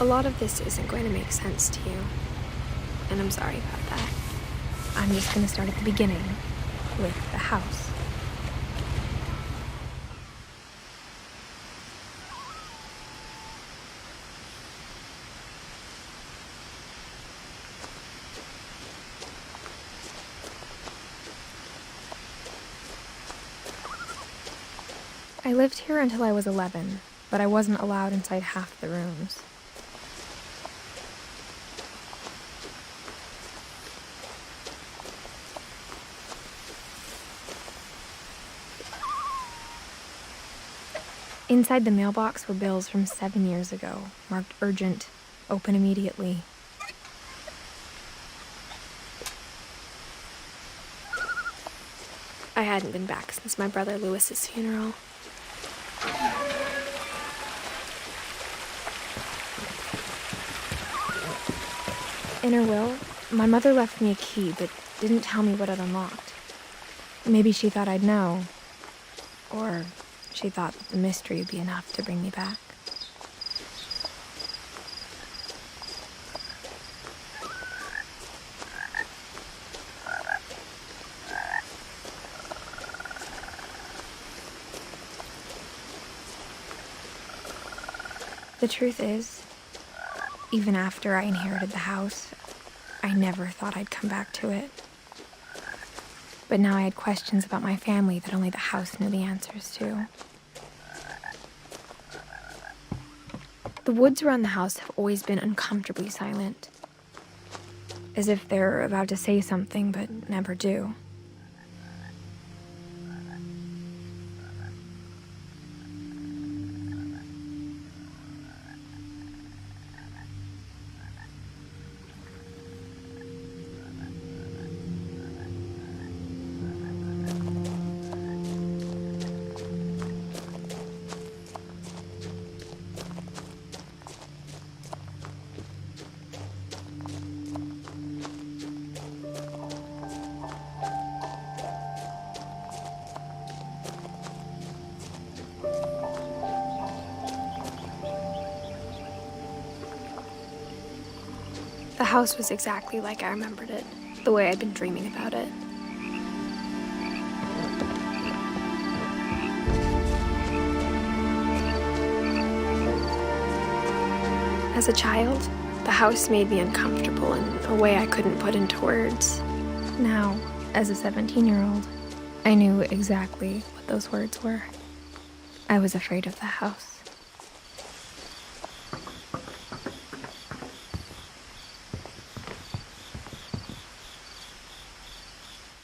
A lot of this isn't going to make sense to you, and I'm sorry about that. I'm just going to start at the beginning, with the house. I lived here until I was 11, but I wasn't allowed inside half the rooms. Inside the mailbox were bills from 7 years ago, marked urgent, open immediately. I hadn't been back since my brother Lewis's funeral. In her will, my mother left me a key, but didn't tell me what it unlocked. Maybe she thought I'd know, or she thought that the mystery would be enough to bring me back. The truth is, even after I inherited the house, I never thought I'd come back to it. But now I had questions about my family that only the house knew the answers to. The woods around the house have always been uncomfortably silent, as if they're about to say something but never do. The house was exactly like I remembered it, the way I'd been dreaming about it. As a child, the house made me uncomfortable in a way I couldn't put into words. Now, as a 17-year-old, I knew exactly what those words were. I was afraid of the house.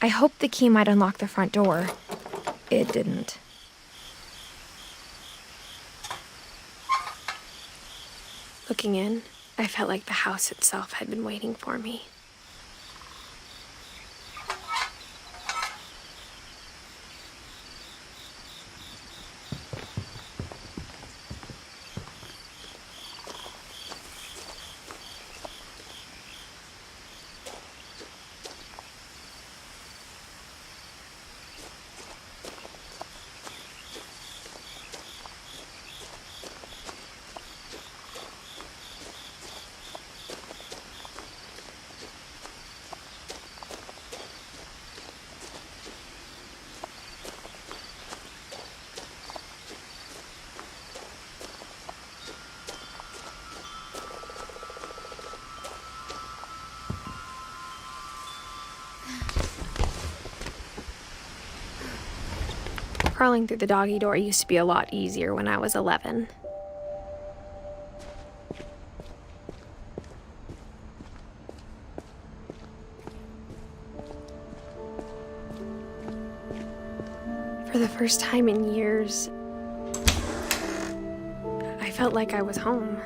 I hoped the key might unlock the front door. It didn't. Looking in, I felt like the house itself had been waiting for me. Crawling through the doggy door used to be a lot easier when I was 11. For the first time in years, I felt like I was home.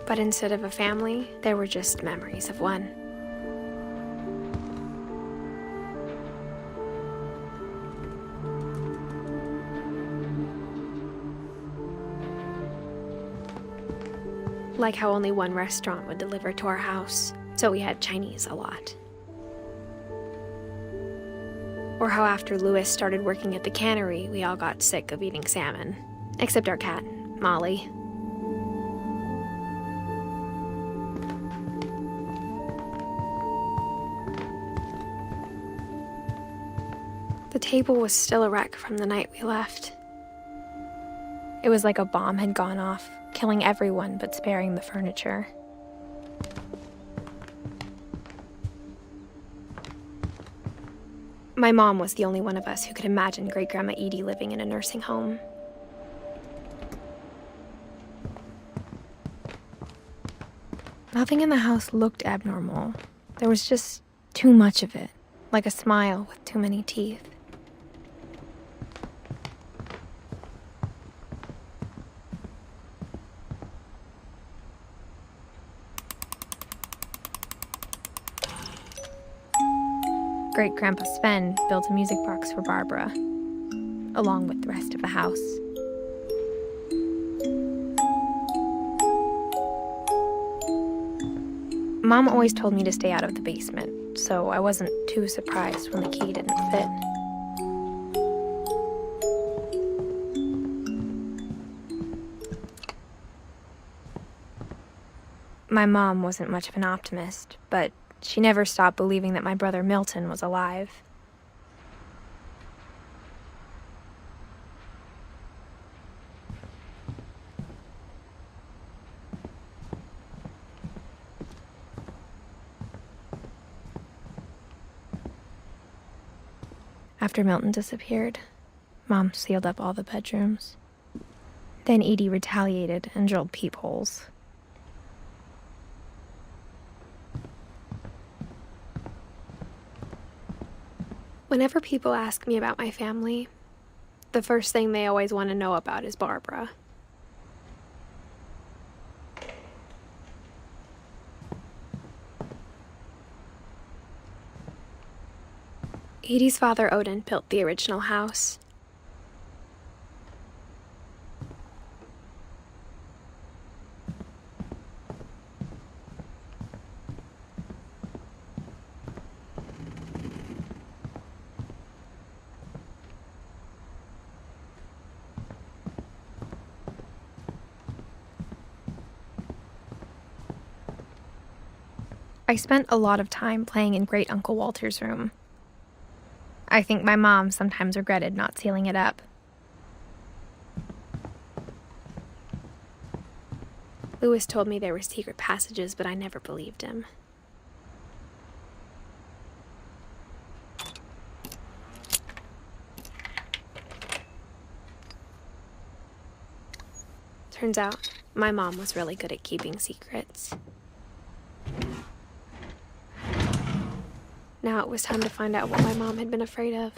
But instead of a family, there were just memories of one. Like how only one restaurant would deliver to our house, so we had Chinese a lot. Or how after Louis started working at the cannery, we all got sick of eating salmon. Except our cat, Molly. The table was still a wreck from the night we left. It was like a bomb had gone off, killing everyone but sparing the furniture. My mom was the only one of us who could imagine Great-Grandma Edie living in a nursing home. Nothing in the house looked abnormal. There was just too much of it, like a smile with too many teeth. Great-Grandpa Sven built a music box for Barbara, along with the rest of the house. Mom always told me to stay out of the basement, so I wasn't too surprised when the key didn't fit. My mom wasn't much of an optimist, but she never stopped believing that my brother Milton was alive. After Milton disappeared, Mom sealed up all the bedrooms. Then Edie retaliated and drilled peepholes. Whenever people ask me about my family, the first thing they always want to know about is Barbara. Edie's father, Odin, built the original house. I spent a lot of time playing in Great Uncle Walter's room. I think my mom sometimes regretted not sealing it up. Louis told me there were secret passages, but I never believed him. Turns out, my mom was really good at keeping secrets. Now it was time to find out what my mom had been afraid of.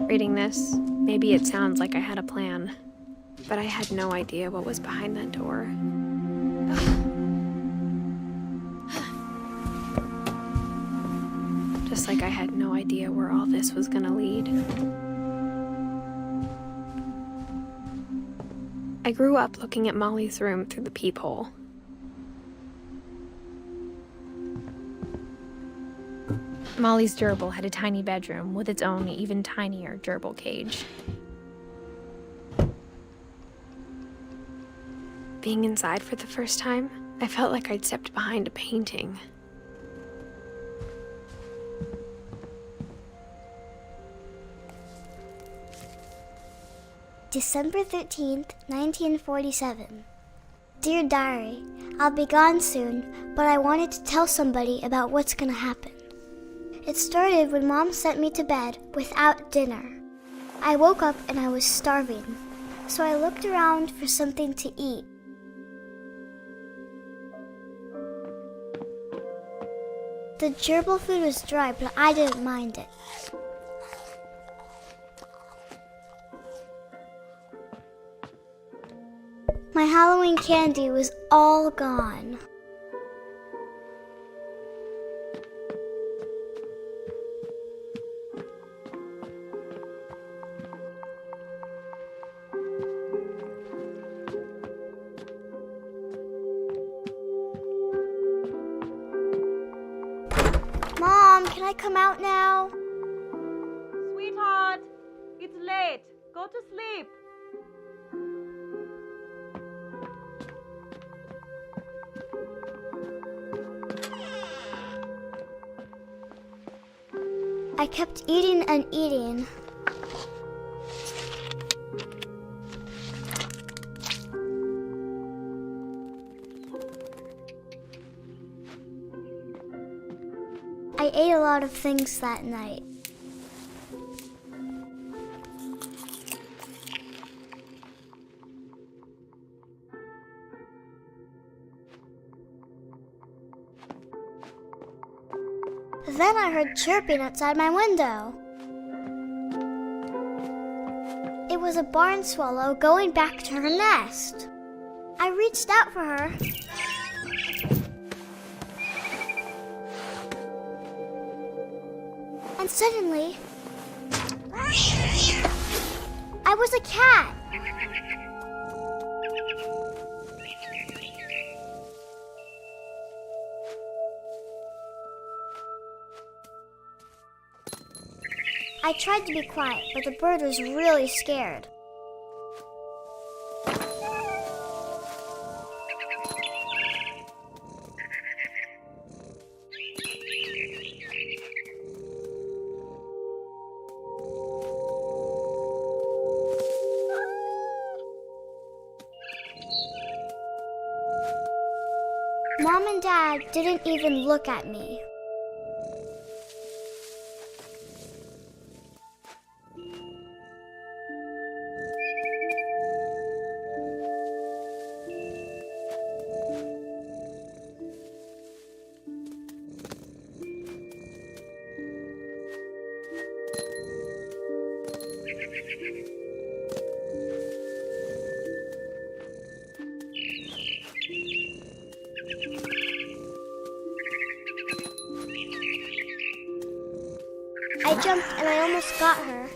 Reading this, maybe it sounds like I had a plan, but I had no idea what was behind that door. Just like I had no idea where all this was gonna lead. I grew up looking at Molly's room through the peephole. Molly's gerbil had a tiny bedroom with its own even tinier gerbil cage. Being inside for the first time, I felt like I'd stepped behind a painting. December 13th, 1947. Dear Diary, I'll be gone soon, but I wanted to tell somebody about what's gonna happen. It started when Mom sent me to bed without dinner. I woke up and I was starving, so I looked around for something to eat. The gerbil food was dry, but I didn't mind it. My Halloween candy was all gone. can I come out now? Sweetheart, it's late. Go to sleep. I kept eating and eating. I ate a lot of things that night. Then I heard chirping outside my window. It was a barn swallow going back to her nest. I reached out for her. And suddenly, I was a cat. I tried to be quiet, but the bird was really scared. Mom and Dad didn't even look at me. I jumped and I almost got her.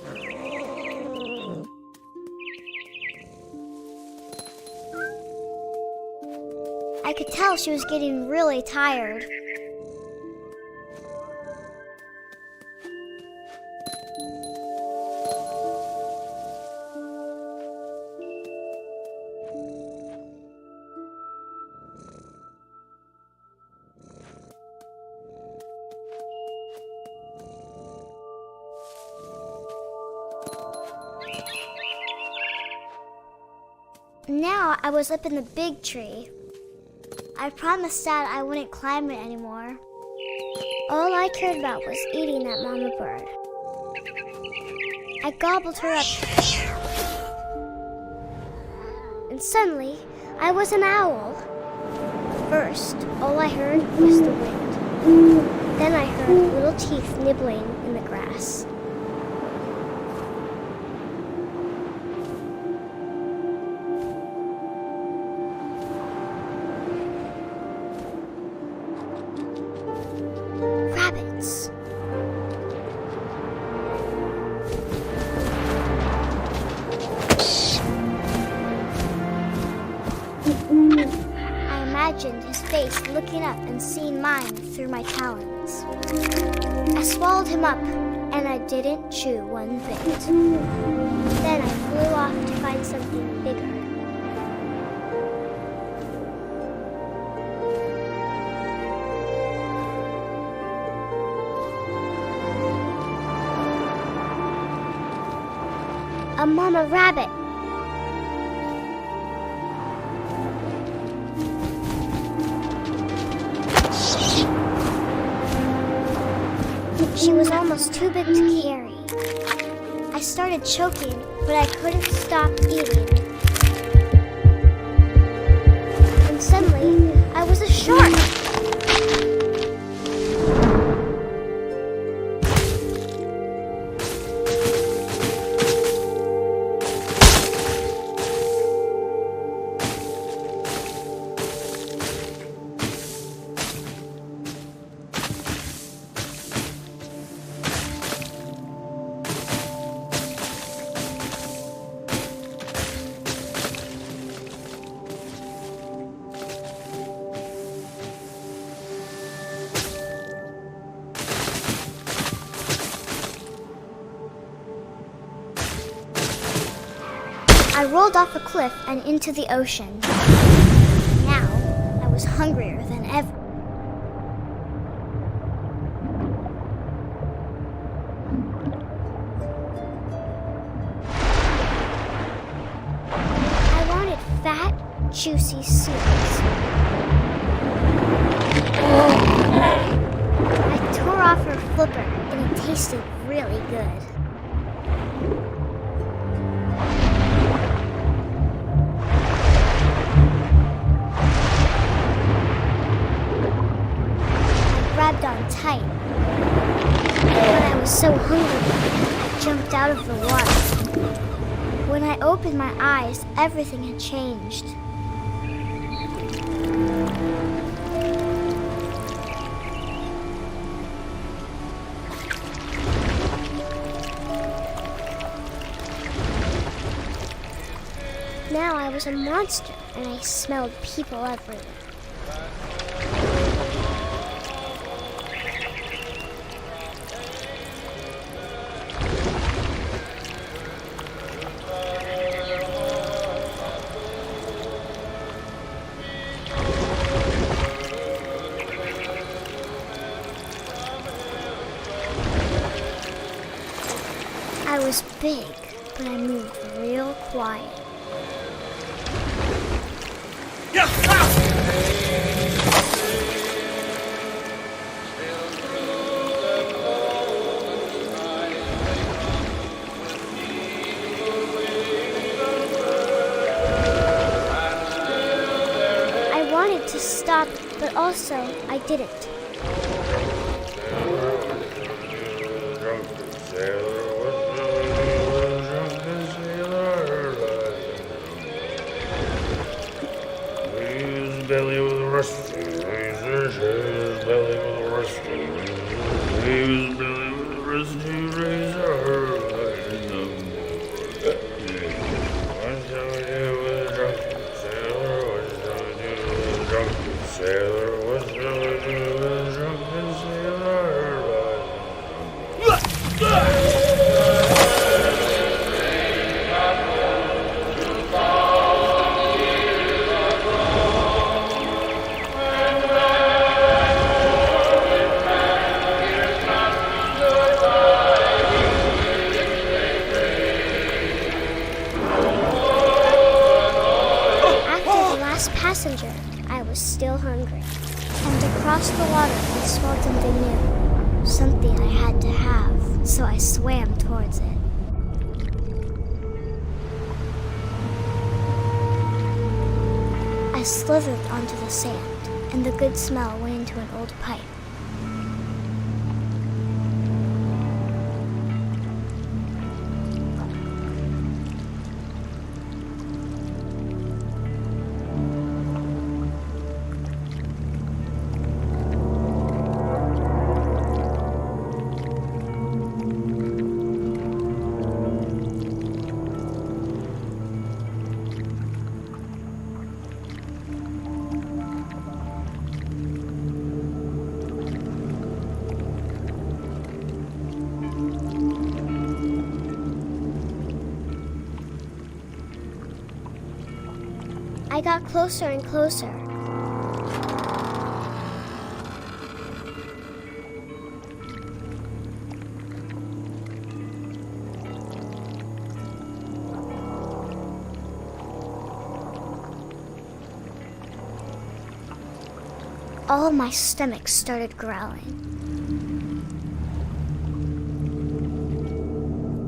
I could tell she was getting really tired. Now I was up in the big tree. I promised Dad I wouldn't climb it anymore. All I cared about was eating that mama bird. I gobbled her up. And suddenly, I was an owl. First, all I heard was the wind. Then I heard little teeth nibbling in the grass. Rabbits. I imagined his face looking up and seeing mine through my talons. I swallowed him up, and I didn't chew one bit. Then I flew off to find something bigger. A mama rabbit. She was almost too big to carry. I started choking, but I couldn't stop eating. And suddenly, I was a shark. I rolled off a cliff and into the ocean. Now, I was hungrier than ever. I wanted fat, juicy seals. I tore off her flipper, and it tasted really good. Grabbed on tight. But I was so hungry, I jumped out of the water. When I opened my eyes, everything had changed. Now I was a monster, and I smelled people everywhere. I was big, but I moved real quiet. I wanted to stop, but also I didn't. Belly with a rusty razor, his belly with a rusty razor, his belly with a rusty razor. What shall we do with a drunken sailor? What shall we do with a drunken sailor? What shall we do with a drunken sailor? Passenger, I was still hungry. And across the water, I smelled something new. Something I had to have, so I swam towards it. I slithered onto the sand, and the good smell went into an old pipe. I got closer and closer. All of my stomach started growling.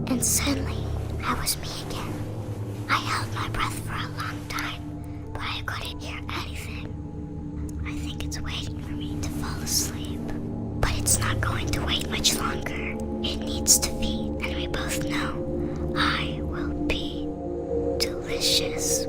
And suddenly, I was me again. I held my breath for a long time, but I couldn't hear anything. I think it's waiting for me to fall asleep. But it's not going to wait much longer. It needs to feed, and we both know I will be delicious.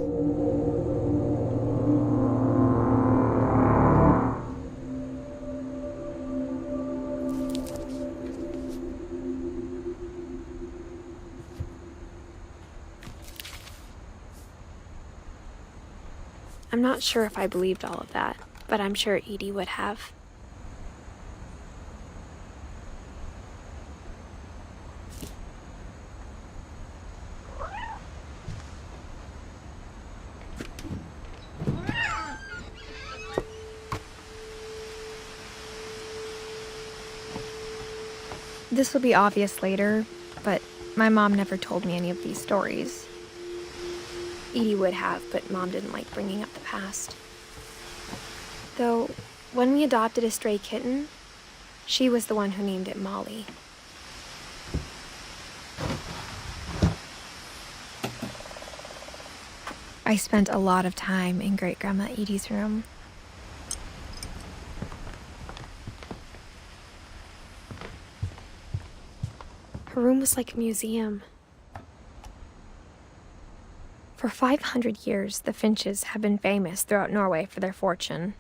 I'm not sure if I believed all of that, but I'm sure Edie would have. This will be obvious later, but my mom never told me any of these stories. Edie would have, but Mom didn't like bringing up the past. Though, when we adopted a stray kitten, she was the one who named it Molly. I spent a lot of time in Great-Grandma Edie's room. Her room was like a museum. For 500 years, the Finches have been famous throughout Norway for their fortune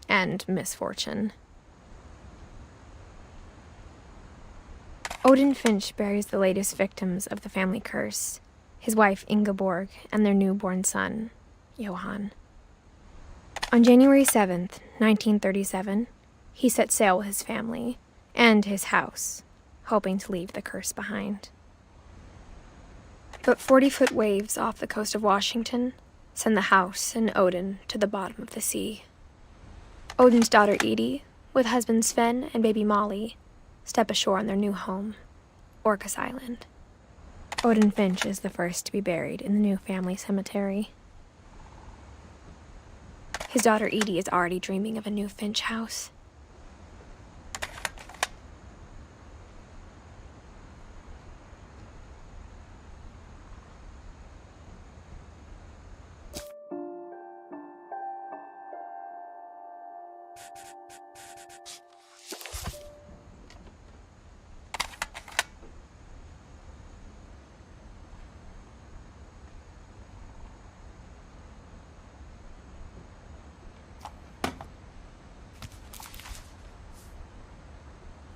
and misfortune. Odin Finch buries the latest victims of the family curse, his wife Ingeborg and their newborn son, Johan. On January 7th, 1937, he set sail with his family and his house, hoping to leave the curse behind. But 40-foot waves off the coast of Washington send the house and Odin to the bottom of the sea. Odin's daughter Edie, with husband Sven and baby Molly, step ashore on their new home, Orcas Island. Odin Finch is the first to be buried in the new family cemetery. His daughter Edie is already dreaming of a new Finch house.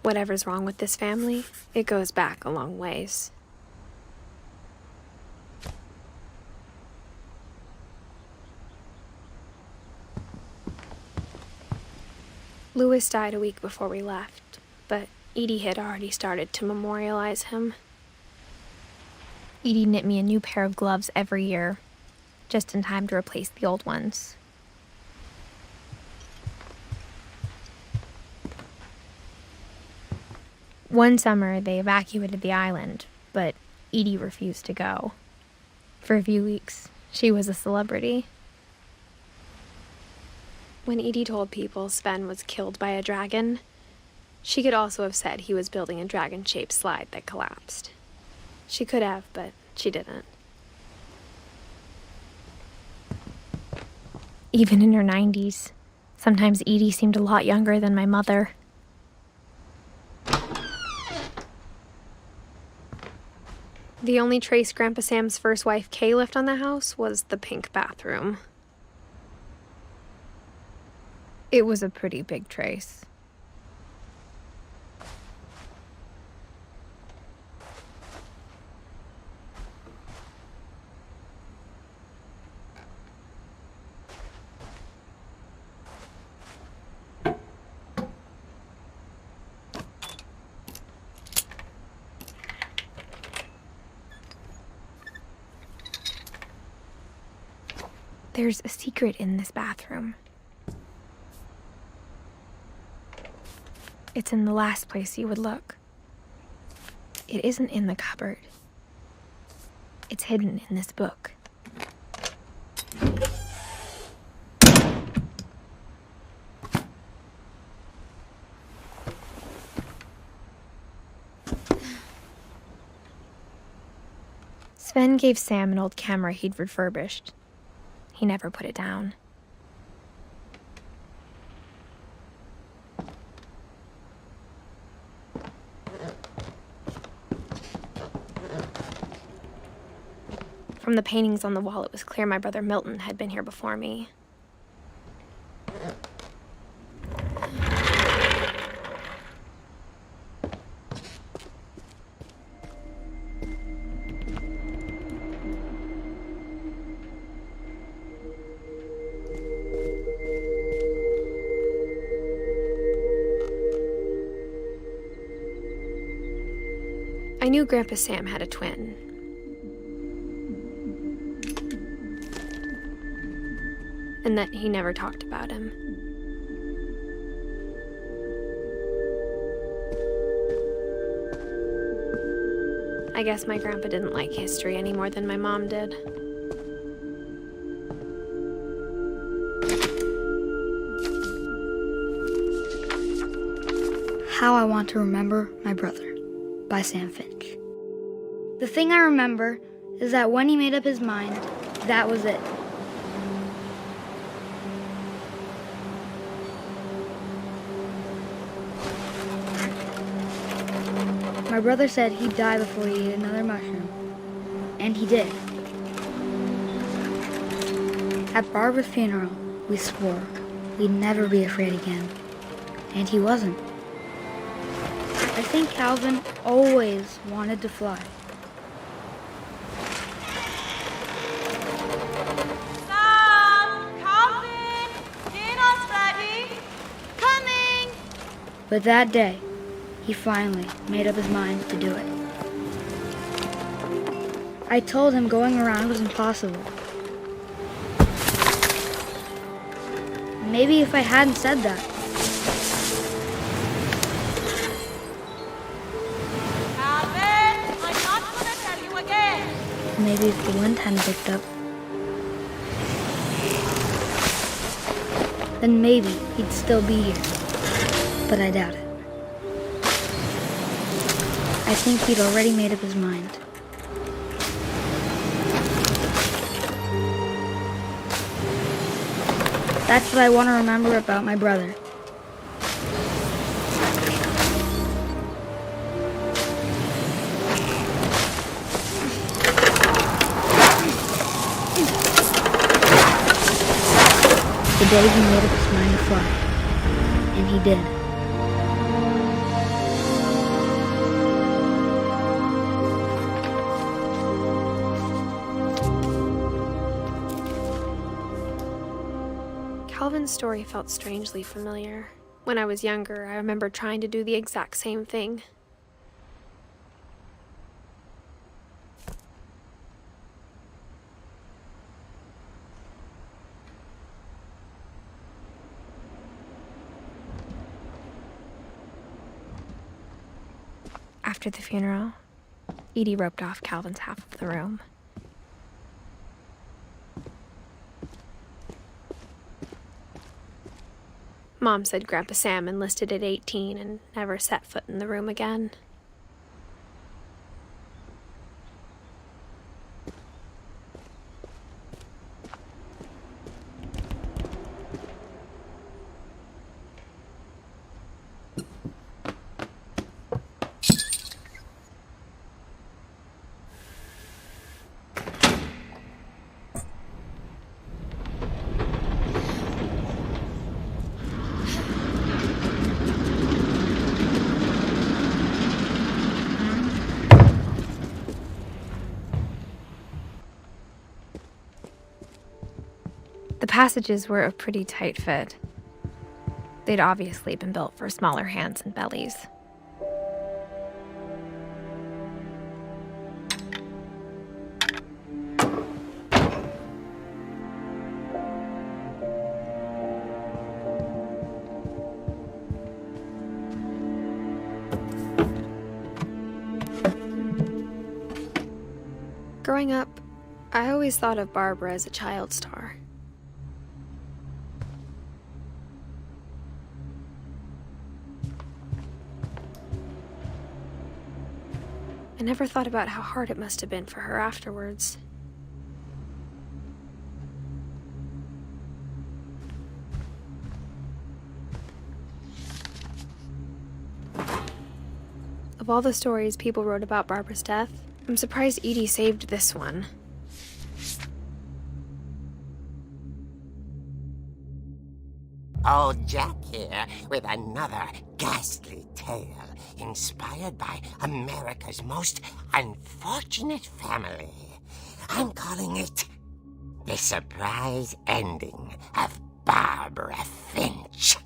Whatever's wrong with this family, it goes back a long ways. Louis died a week before we left, but Edie had already started to memorialize him. Edie knit me a new pair of gloves every year, just in time to replace the old ones. One summer, they evacuated the island, but Edie refused to go. For a few weeks, she was a celebrity. When Edie told people Sven was killed by a dragon, she could also have said he was building a dragon-shaped slide that collapsed. She could have, but she didn't. Even in her 90s, sometimes Edie seemed a lot younger than my mother. The only trace Grandpa Sam's first wife, Kay, left on the house was the pink bathroom. It was a pretty big trace. There's a secret in this bathroom. It's in the last place you would look. It isn't in the cupboard. It's hidden in this book. Sven gave Sam an old camera he'd refurbished. He never put it down. From the paintings on the wall, it was clear my brother Milton had been here before me. I knew Grandpa Sam had a twin. And that he never talked about him. I guess my grandpa didn't like history any more than my mom did. How I Want to Remember My Brother by Sam Finch. The thing I remember is that when he made up his mind, that was it. My brother said he'd die before he ate another mushroom, and he did. At Barbara's funeral, we swore we'd never be afraid again, and he wasn't. I think Calvin always wanted to fly. Sam! Calvin! Dinner's ready! Coming! But that day, he finally made up his mind to do it. I told him going around was impossible. Maybe if I hadn't said that, Calvin! I'm not gonna tell you again! maybe if the wind hadn't picked up, then maybe he'd still be here. But I doubt it. I think he'd already made up his mind. That's what I want to remember about my brother. The day he made up his mind to fly. And he did. Calvin's story felt strangely familiar. When I was younger, I remember trying to do the exact same thing. After the funeral, Edie roped off Calvin's half of the room. Mom said Grandpa Sam enlisted at 18 and never set foot in the room again. The passages were a pretty tight fit. They'd obviously been built for smaller hands and bellies. Growing up, I always thought of Barbara as a child star. I never thought about how hard it must have been for her afterwards. Of all the stories people wrote about Barbara's death, I'm surprised Edie saved this one. Old Jack here with another ghastly tale inspired by America's most unfortunate family. I'm calling it The Surprise Ending of Barbara Finch.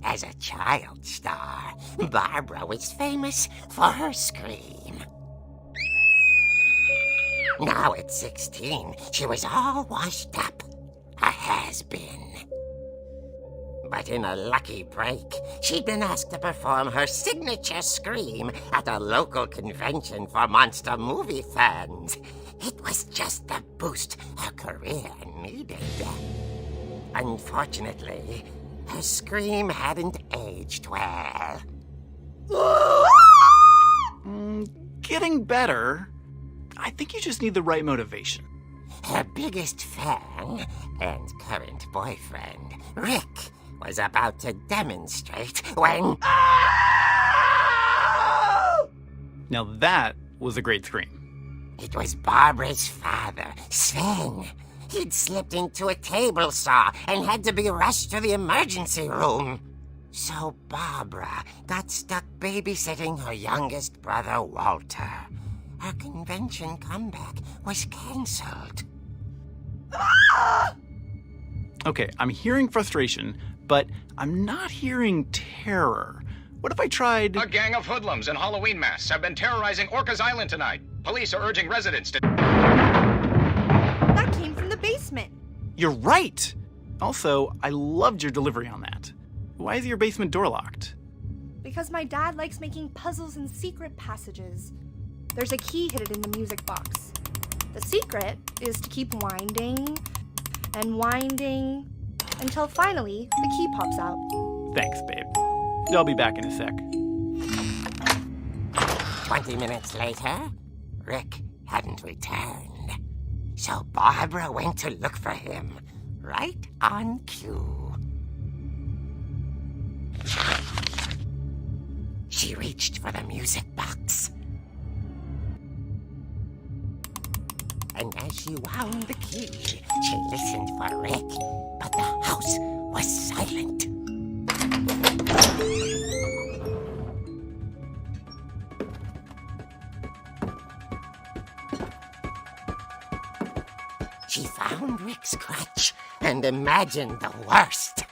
As a child star, Barbara was famous for her scream. Now at 16, she was all washed up. A has-been. But in a lucky break, she'd been asked to perform her signature scream at a local convention for monster movie fans. It was just the boost her career needed. Unfortunately, her scream hadn't aged well. Getting better. I think you just need the right motivation. Her biggest fan and current boyfriend, Rick, was about to demonstrate when... Now that was a great scream. It was Barbara's father, Sven. He'd slipped into a table saw and had to be rushed to the emergency room. So Barbara got stuck babysitting her youngest brother, Walter. Her convention comeback was cancelled. Okay, I'm hearing frustration, but I'm not hearing terror. What if I tried... A gang of hoodlums in Halloween masks have been terrorizing Orcas Island tonight. Police are urging residents to... That came from the basement. You're right! Also, I loved your delivery on that. Why is your basement door locked? Because my dad likes making puzzles and secret passages. There's a key hidden in the music box. The secret is to keep winding and winding until finally the key pops out. Thanks, babe. I'll be back in a sec. 20 minutes later, Rick hadn't returned. So Barbara went to look for him, right on cue. She reached for the music box. And as she wound the key, she listened for Rick, but the house was silent. She found Rick's crutch and imagined the worst.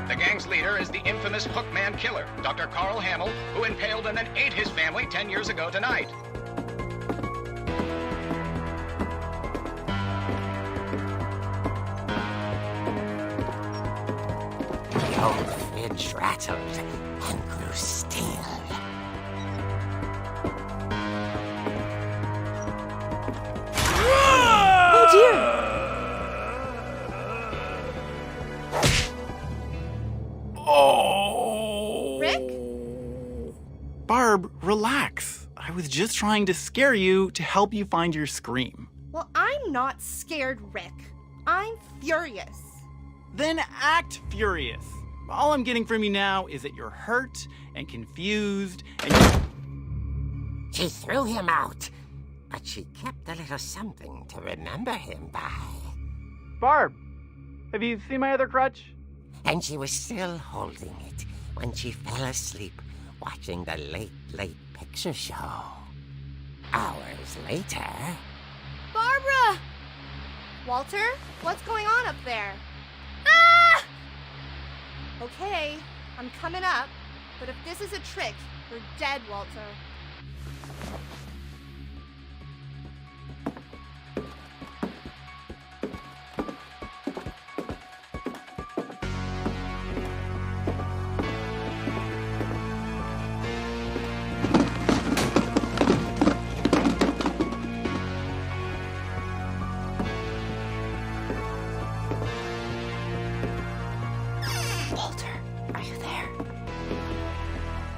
The gang's leader is the infamous Hookman killer, Dr. Carl Hamill, who impaled and then ate his family 10 years ago tonight. The old fridge rattled and grew still. Oh dear! Oh! Rick? Barb, relax. I was just trying to scare you to help you find your scream. Well, I'm not scared, Rick. I'm furious. Then act furious. All I'm getting from you now is that you're hurt and confused and... She threw him out, but she kept a little something to remember him by. Barb, have you seen my other crutch? And she was still holding it when she fell asleep watching the late picture show. Hours later... Barbara! Walter, what's going on up there? Ah! Okay, I'm coming up, but if this is a trick, you're dead, Walter.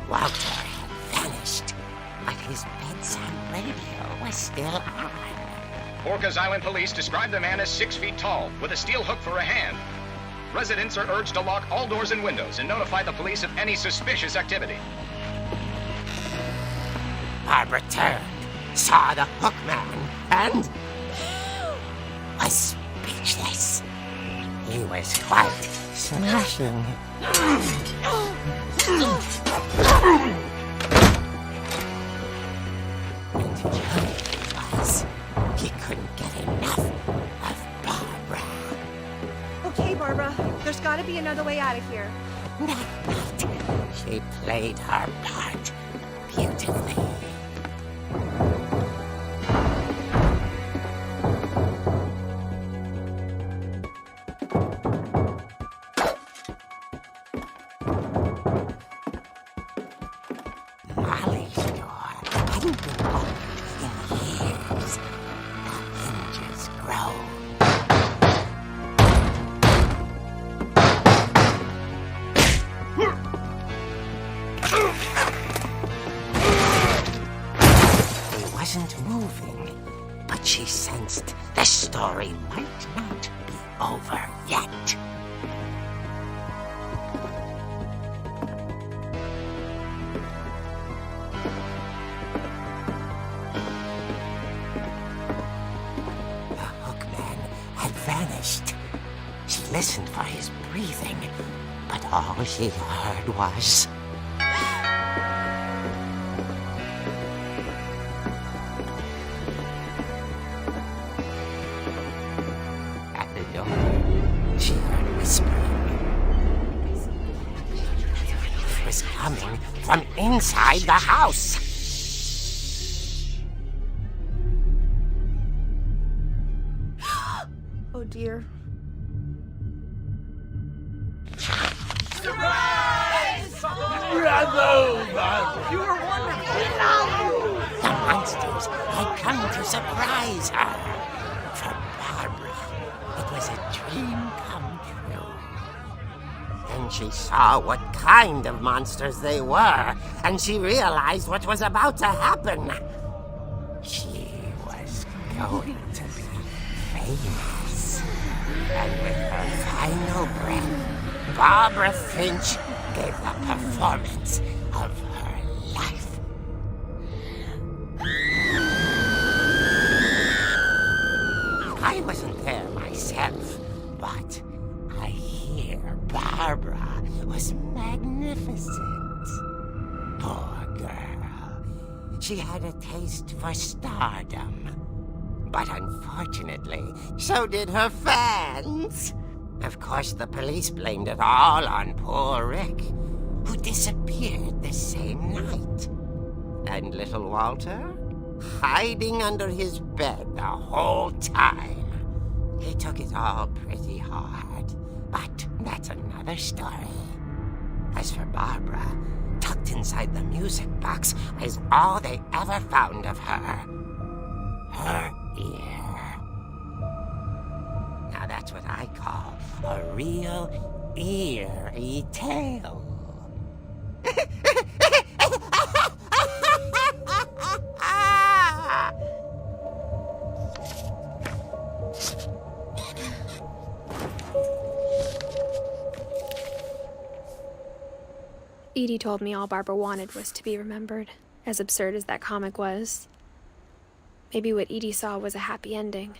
Walter had vanished, but his bedside radio was still on. Orcas Island police describe the man as 6 feet tall, with a steel hook for a hand. Residents are urged to lock all doors and windows and notify the police of any suspicious activity. Barbara turned, saw the hook man, and was speechless. He was quite smashing. And the joke was, he couldn't get enough of Barbara. Okay, Barbara, there's gotta be another way out of here. That night, she played her part beautifully. Molly's door hadn't been opened in years. The hinges groaned. He wasn't moving, but she sensed the story might not be over yet. The hookman had vanished. She listened for his breathing, but all she heard was... At the door, she heard whispering. It was coming from inside the house. Oh dear. The monsters had come to surprise her. For Barbara, it was a dream come true. Then she saw what kind of monsters they were, and she realized what was about to happen. She was going to be famous. And with her final breath, Barbara Finch gave the performance of her life. I wasn't there myself, but I hear Barbara was magnificent. Poor girl. She had a taste for stardom. But unfortunately, so did her fans. Of course, the police blamed it all on poor Rick, who disappeared the same night. And little Walter? Hiding under his bed the whole time. He took it all pretty hard, but that's another story. As for Barbara, tucked inside the music box is all they ever found of her. Her ear. Now that's what I call a real eerie tale. Edie told me all Barbara wanted was to be remembered, as absurd as that comic was. Maybe what Edie saw was a happy ending.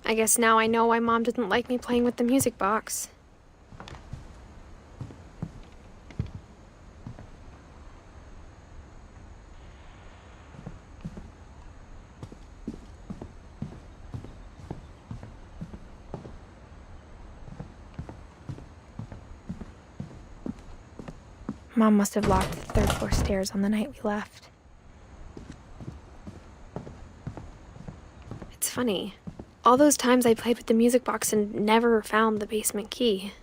I guess now I know why Mom didn't like me playing with the music box. Mom must have locked the third floor stairs on the night we left. It's funny. All those times I played with the music box and never found the basement key.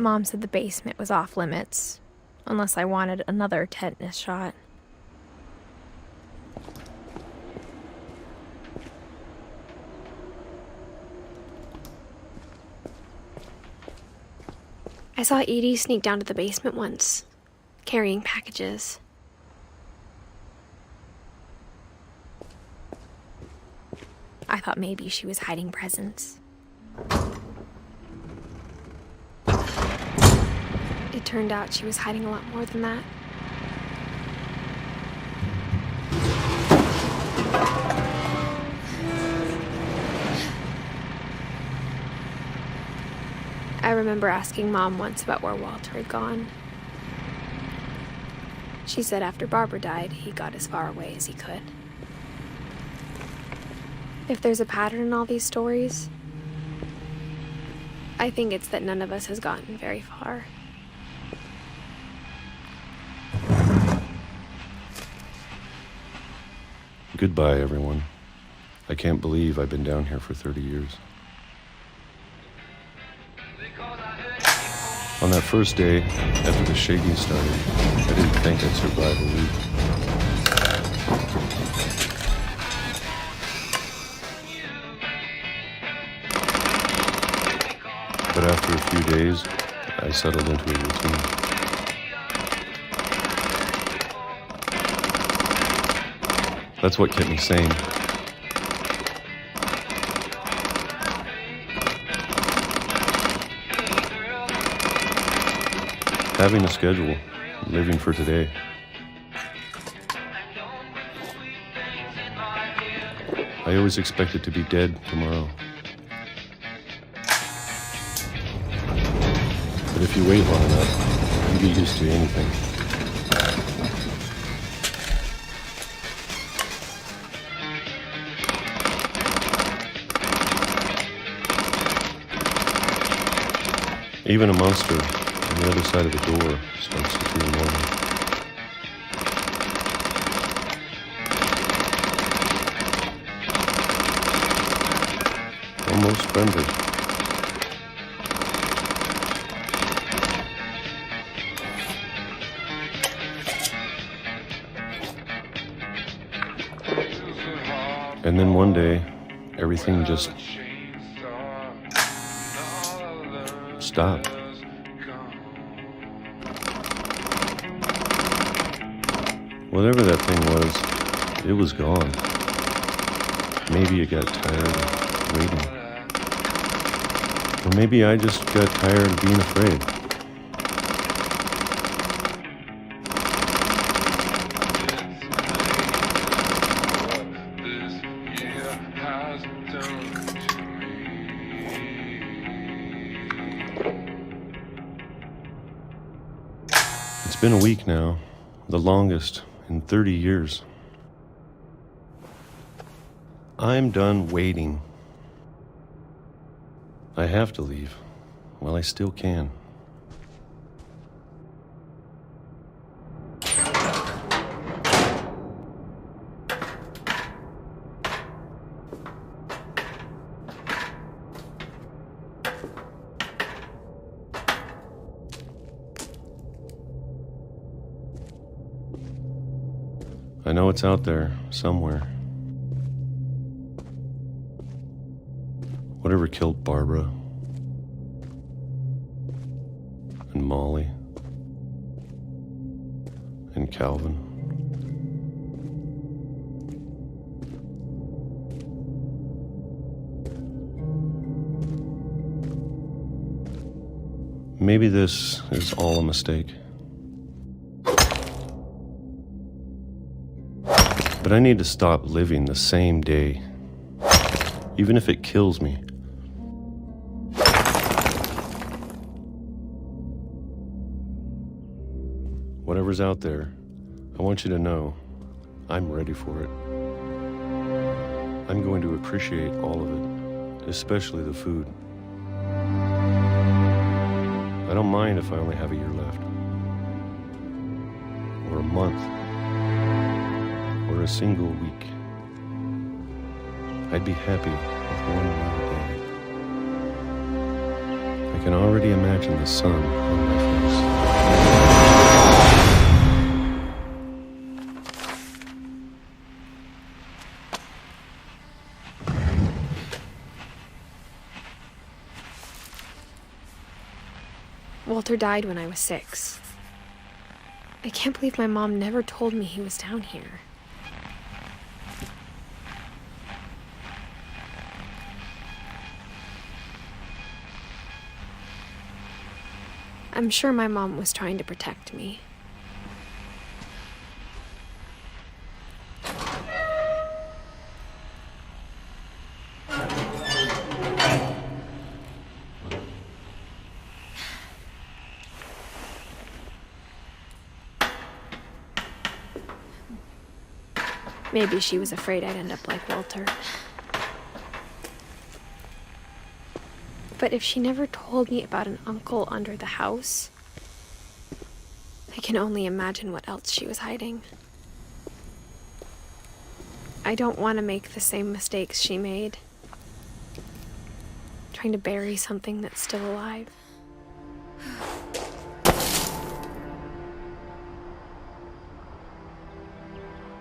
Mom said the basement was off limits, unless I wanted another tetanus shot. I saw Edie sneak down to the basement once, carrying packages. I thought maybe she was hiding presents. It turned out she was hiding a lot more than that. I remember asking Mom once about where Walter had gone. She said after Barbara died, he got as far away as he could. If there's a pattern in all these stories, I think it's that none of us has gotten very far. Goodbye, everyone. I can't believe I've been down here for 30 years. On that first day, after the shaking started, I didn't think I'd survive a week. But after a few days, I settled into a routine. That's what kept me sane. Having a schedule, living for today. I always expected to be dead tomorrow. But if you wait long enough, you get used to anything. Even a monster on the other side of the door starts to feel normal. Almost friendly. And then one day, everything just stopped. Whatever that thing was, it was gone. Maybe it got tired of waiting. Or maybe I just got tired of being afraid. It's been a week now, the longest in 30 years. I'm done waiting. I have to leave while I still can. I know it's out there, somewhere. Whatever killed Barbara and Molly and Calvin. Maybe this is all a mistake. But I need to stop living the same day, even if it kills me. Whatever's out there, I want you to know I'm ready for it. I'm going to appreciate all of it, especially the food. I don't mind if I only have a year left, or a month, or a single week. I'd be happy with one more day. I can already imagine the sun on my face. Walter died when I was 6. I can't believe my mom never told me he was down here. I'm sure my mom was trying to protect me. Maybe she was afraid I'd end up like Walter. But if she never told me about an uncle under the house, I can only imagine what else she was hiding. I don't want to make the same mistakes she made, trying to bury something that's still alive.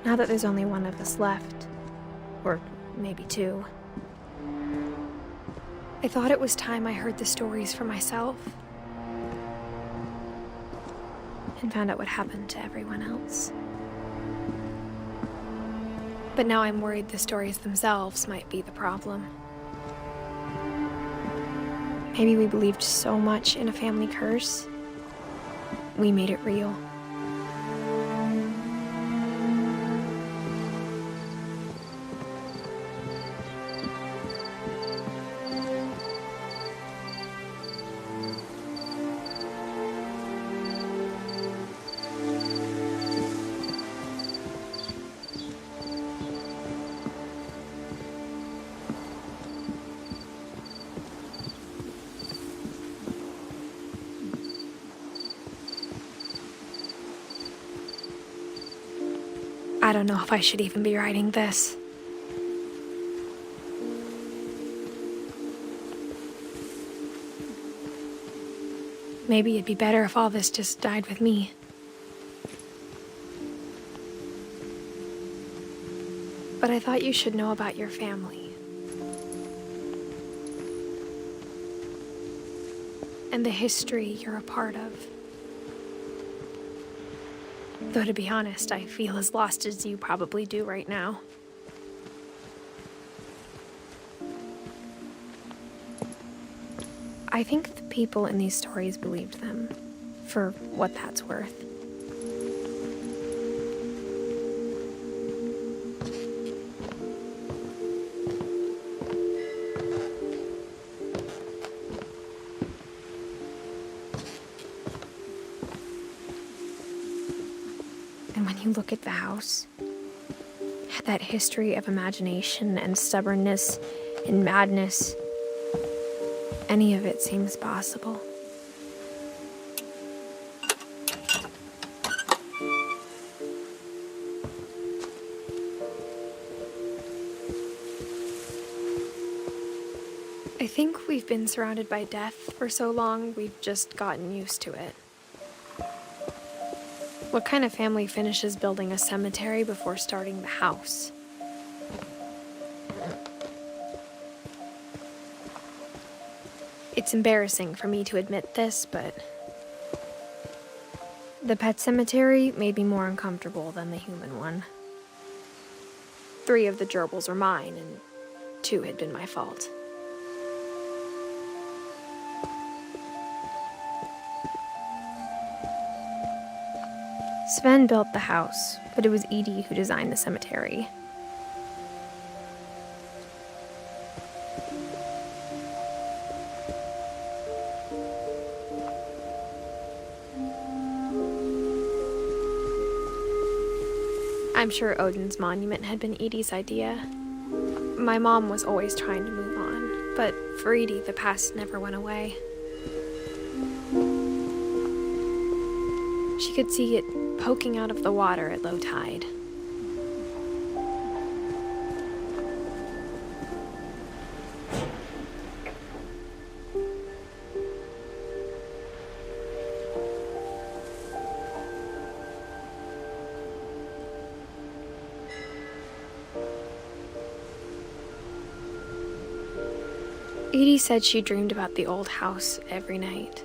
Now that there's only one of us left, or maybe 2, I thought it was time I heard the stories for myself and found out what happened to everyone else. But now I'm worried the stories themselves might be the problem. Maybe we believed so much in a family curse, we made it real. I don't know if I should even be writing this. Maybe it'd be better if all this just died with me. But I thought you should know about your family. And the history you're a part of. Though to be honest, I feel as lost as you probably do right now. I think the people in these stories believed them, for what that's worth. And when you look at the house, that history of imagination and stubbornness and madness, any of it seems possible. I think we've been surrounded by death for so long, we've just gotten used to it. What kind of family finishes building a cemetery before starting the house? It's embarrassing for me to admit this, but the pet cemetery made me more uncomfortable than the human one. 3 of the gerbils were mine, and 2 had been my fault. Sven built the house, but it was Edith who designed the cemetery. I'm sure Odin's monument had been Edith's idea. My mom was always trying to move on, but for Edith, the past never went away. She could see it poking out of the water at low tide. Edie said she dreamed about the old house every night.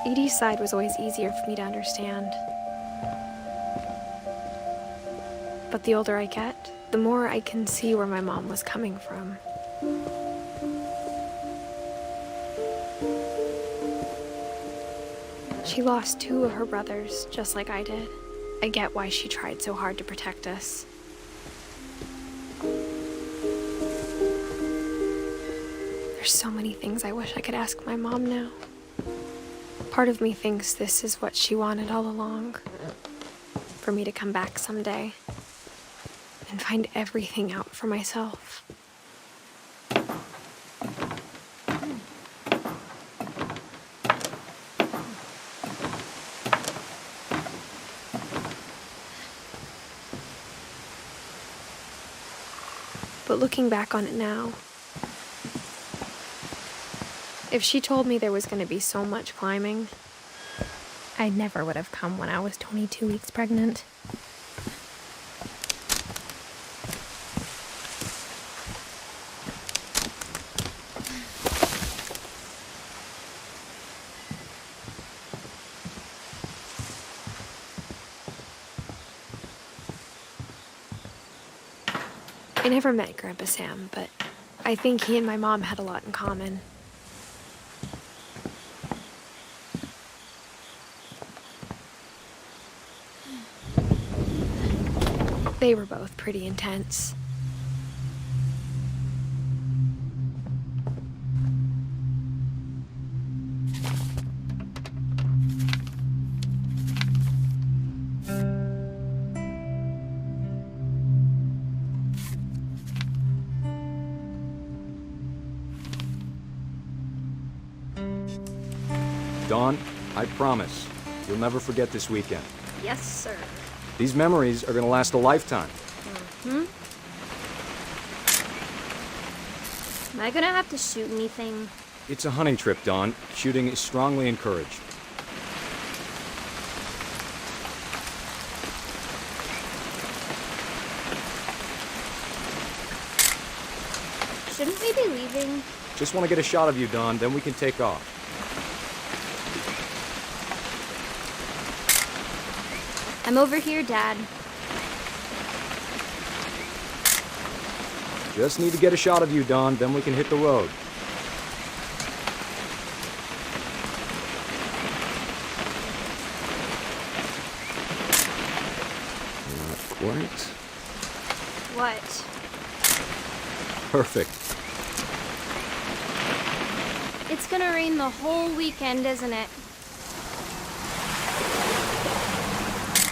Edie's side was always easier for me to understand. But the older I get, the more I can see where my mom was coming from. She lost 2 of her brothers, just like I did. I get why she tried so hard to protect us. There's so many things I wish I could ask my mom now. Part of me thinks this is what she wanted all along. For me to come back someday and find everything out for myself. But looking back on it now, if she told me there was going to be so much climbing, I never would have come when I was 22 weeks pregnant. I never met Grandpa Sam, but I think he and my mom had a lot in common. They were both pretty intense. Dawn, I promise, you'll never forget this weekend. Yes, sir. These memories are gonna last a lifetime. Am I gonna have to shoot anything? It's a hunting trip, Dawn. Shooting is strongly encouraged. Shouldn't we be leaving? Just want to get a shot of you, Dawn, then we can take off. I'm over here, Dad. Just need to get a shot of you, Dawn, then we can hit the road. Not quite. What? Perfect. It's gonna rain the whole weekend, isn't it?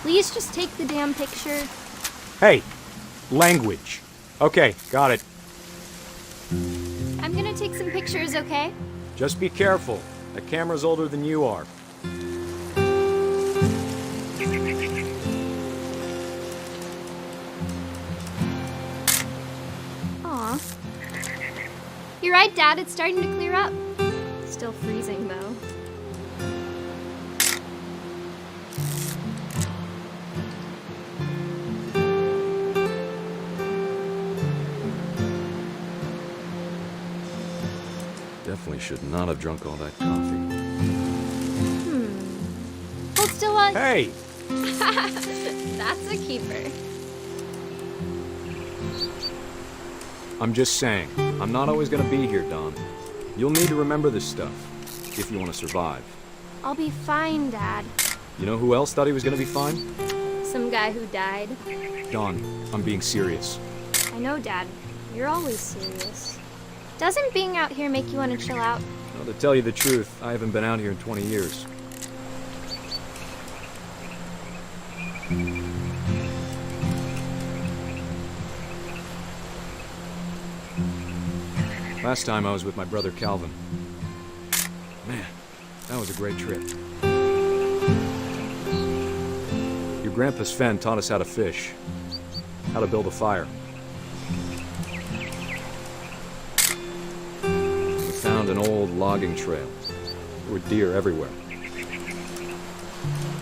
Please just take the damn picture. Hey, language. Okay, got it. I'm gonna take some pictures, okay? Just be careful. The camera's older than you are. Aw. You're right, Dad. It's starting to clear up. Still freezing, though. Definitely should not have drunk all that coffee. Hold still on. Hey! That's a keeper. I'm just saying, I'm not always gonna be here, Dawn. You'll need to remember this stuff, if you want to survive. I'll be fine, Dad. You know who else thought he was gonna be fine? Some guy who died. Dawn, I'm being serious. I know, Dad. You're always serious. Doesn't being out here make you want to chill out? Well, to tell you the truth, I haven't been out here in 20 years. Last time I was with my brother Calvin. Man, that was a great trip. Your grandpa Sven taught us how to fish. how to build a fire. We found an old logging trail. There were deer everywhere.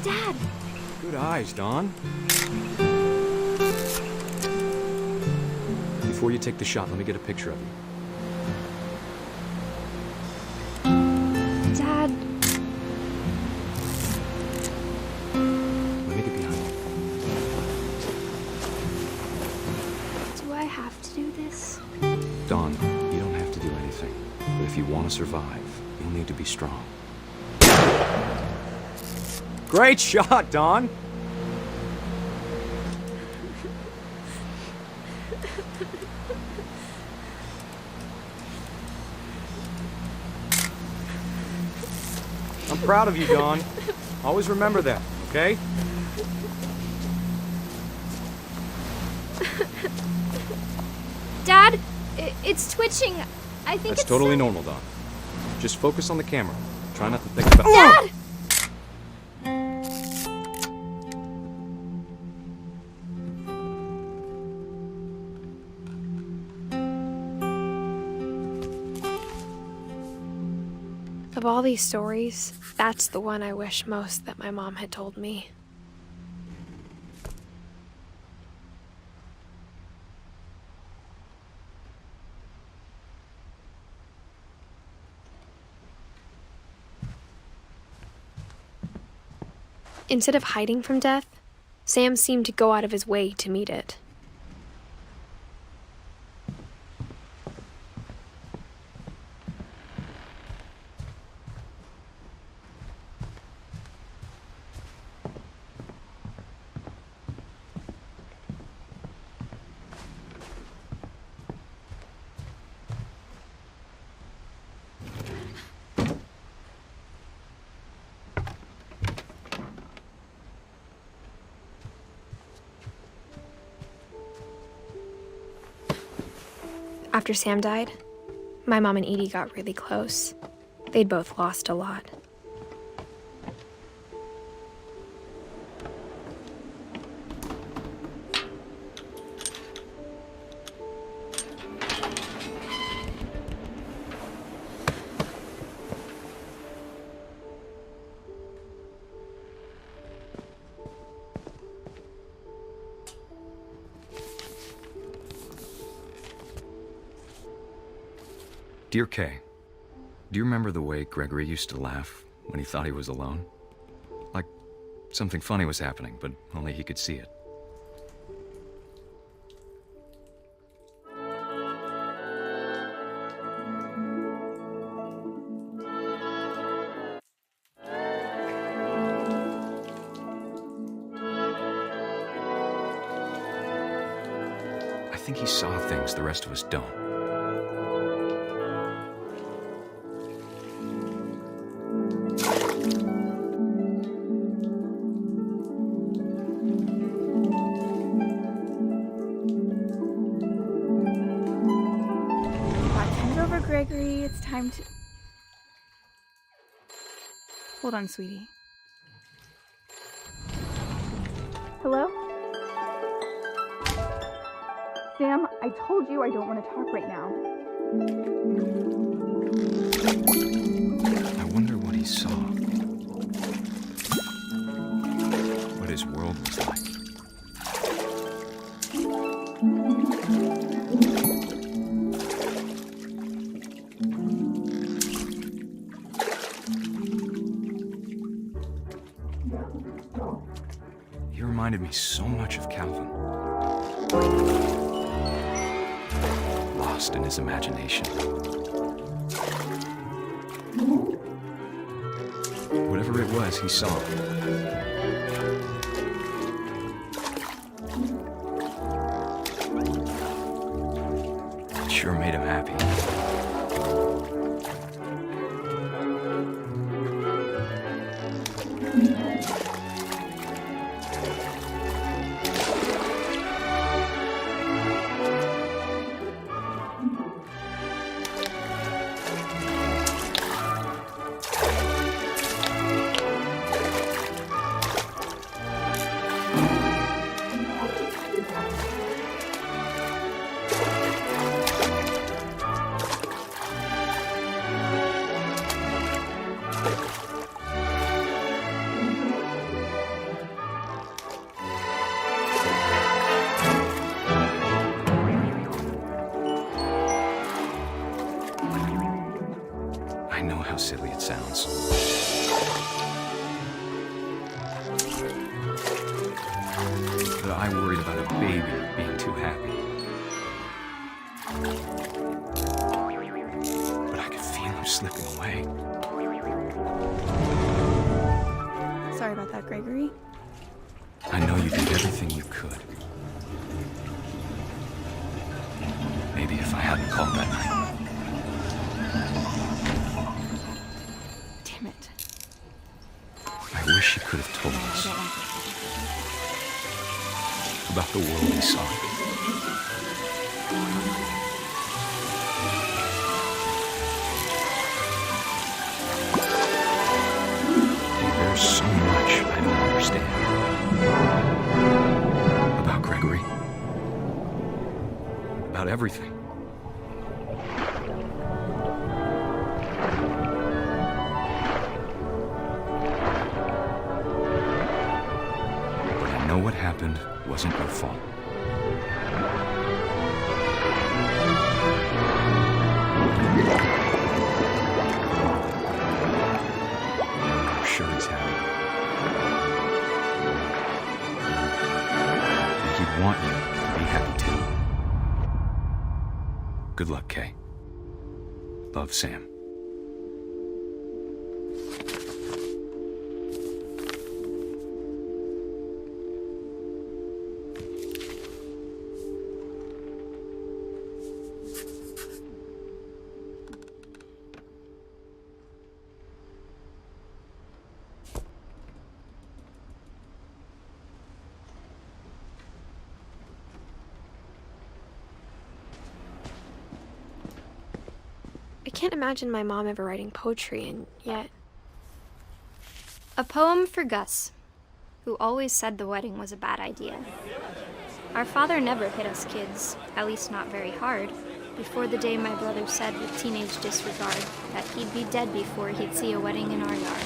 Dad! Good eyes, Dawn. Before you take the shot, let me get a picture of you. Dad, Let me get behind you. do I have to do this? Dawn, you don't have to do anything. But if you want to survive, you'll need to be strong. Great shot, Dawn! I'm proud of you, Dawn. Always remember that, okay? Dad, it's twitching. I think That's it's totally normal, Dawn. Just focus on the camera. Try not to think about— Dad! Of all these stories, that's the one I wish most that my mom had told me. Instead of hiding from death, Sam seemed to go out of his way to meet it. After Sam died, my mom and Edie got really close. They'd both lost a lot. Dear Kay, do you remember the way Gregory used to laugh when he thought he was alone? Like something funny was happening, but only he could see it. I think he saw things the rest of us don't. Gregory, it's time to... Hold on, sweetie. Hello? Sam, I told you I don't want to talk right now. I wonder what he saw. What his world was like. He reminded me so much of Calvin. Lost in his imagination. Whatever it was, he saw. It sure made him happy. I know how silly it sounds. But I worried about a baby being too happy. But I could feel him slipping away. Sorry about that, Gregory. I know you did everything you could. Maybe if I hadn't called that night. Damn it. I wish you could have told us about the world he saw. There's so much I don't understand about Gregory, about everything. But I know what happened wasn't your fault. I'm sure he's happy. And he'd want you to be happy too. Good luck, Kay. Love, Sam. I can't imagine my mom ever writing poetry, and yet... A poem for Gus, who always said the wedding was a bad idea. Our father never hit us kids, at least not very hard, before the day my brother said with teenage disregard that he'd be dead before he'd see a wedding in our yard.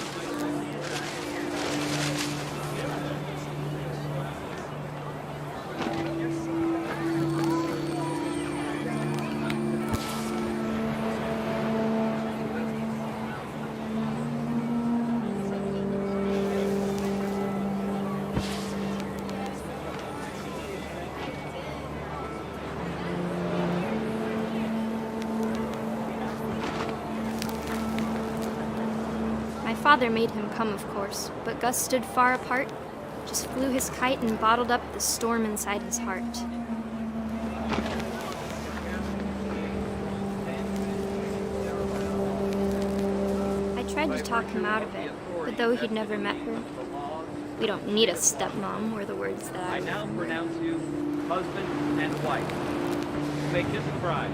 My father made him come, of course, but Gus stood far apart, just flew his kite and bottled up the storm inside his heart. I tried to talk him out of it, but though he'd never met her, "We don't need a stepmom," were the words that I now pronounce you husband and wife. Make this a bride.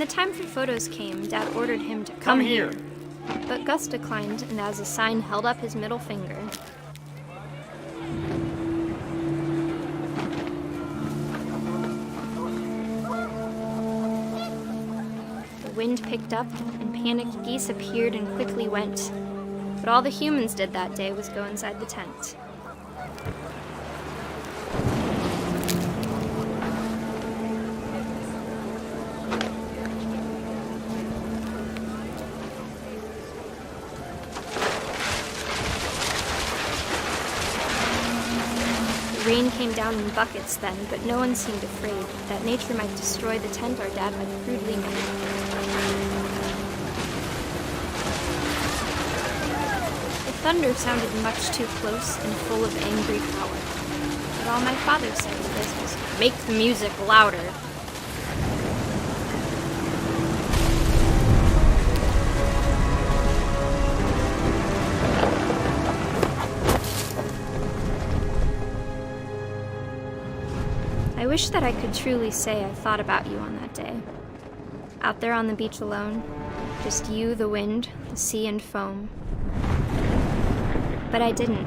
the time for photos came, Dad ordered him to come here. But Gus declined, and as a sign held up his middle finger. The wind picked up, and panicked geese appeared and quickly went. But all the humans did that day was go inside the tent. Rain came down in buckets then, but no one seemed afraid that nature might destroy the tent our dad had crudely made. The thunder sounded much too close and full of angry power. But all my father said to this was, "Make the music louder." I wish that I could truly say I thought about you on that day. Out there on the beach alone, just you, the wind, the sea, and foam. But I didn't,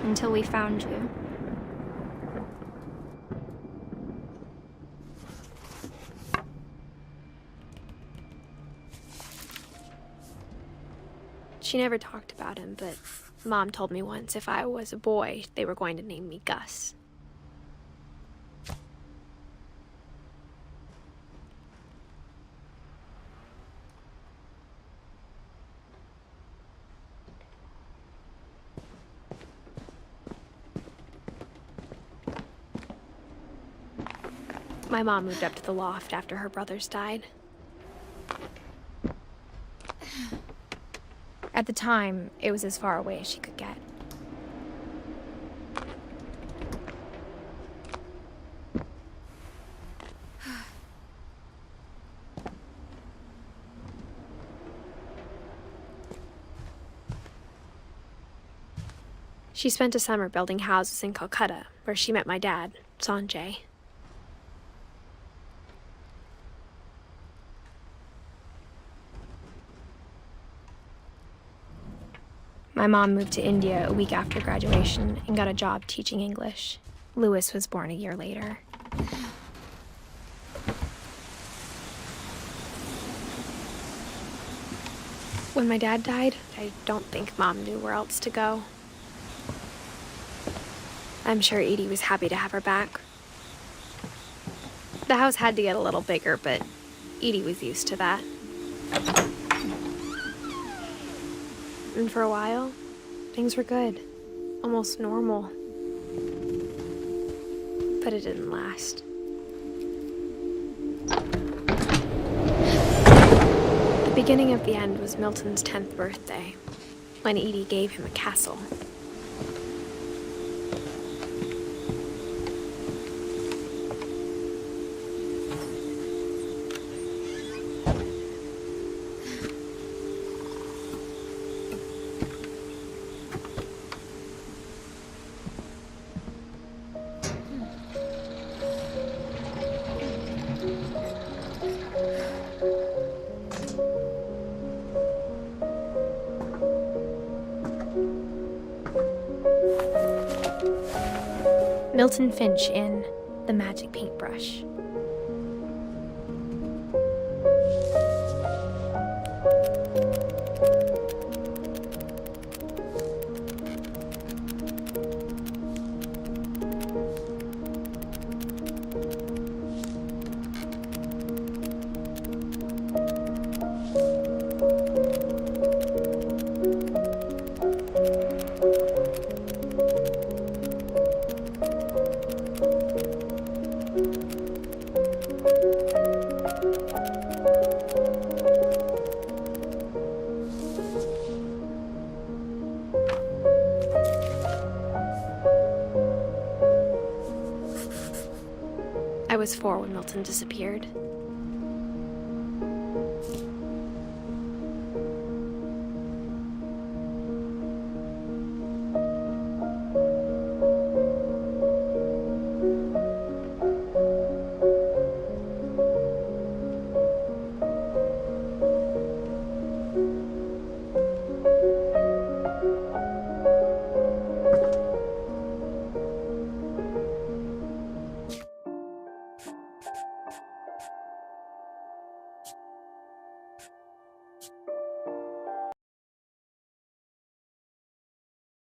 until we found you. She never talked about him, but Mom told me once if I was a boy, they were going to name me Gus. My mom moved up to the loft after her brothers died. At the time, it was as far away as she could get. She spent a summer building houses in Calcutta, where she met my dad, Sanjay. My mom moved to India a week after graduation and got a job teaching English. Louis was born a year later. When my dad died, I don't think Mom knew where else to go. I'm sure Edie was happy to have her back. The house had to get a little bigger, but Edie was used to that. And for a while, things were good, almost normal. But it didn't last. The beginning of the end was Milton's 10th birthday, when Edie gave him a castle. Milton Finch in The Magic Paintbrush. I was 4 when Milton disappeared.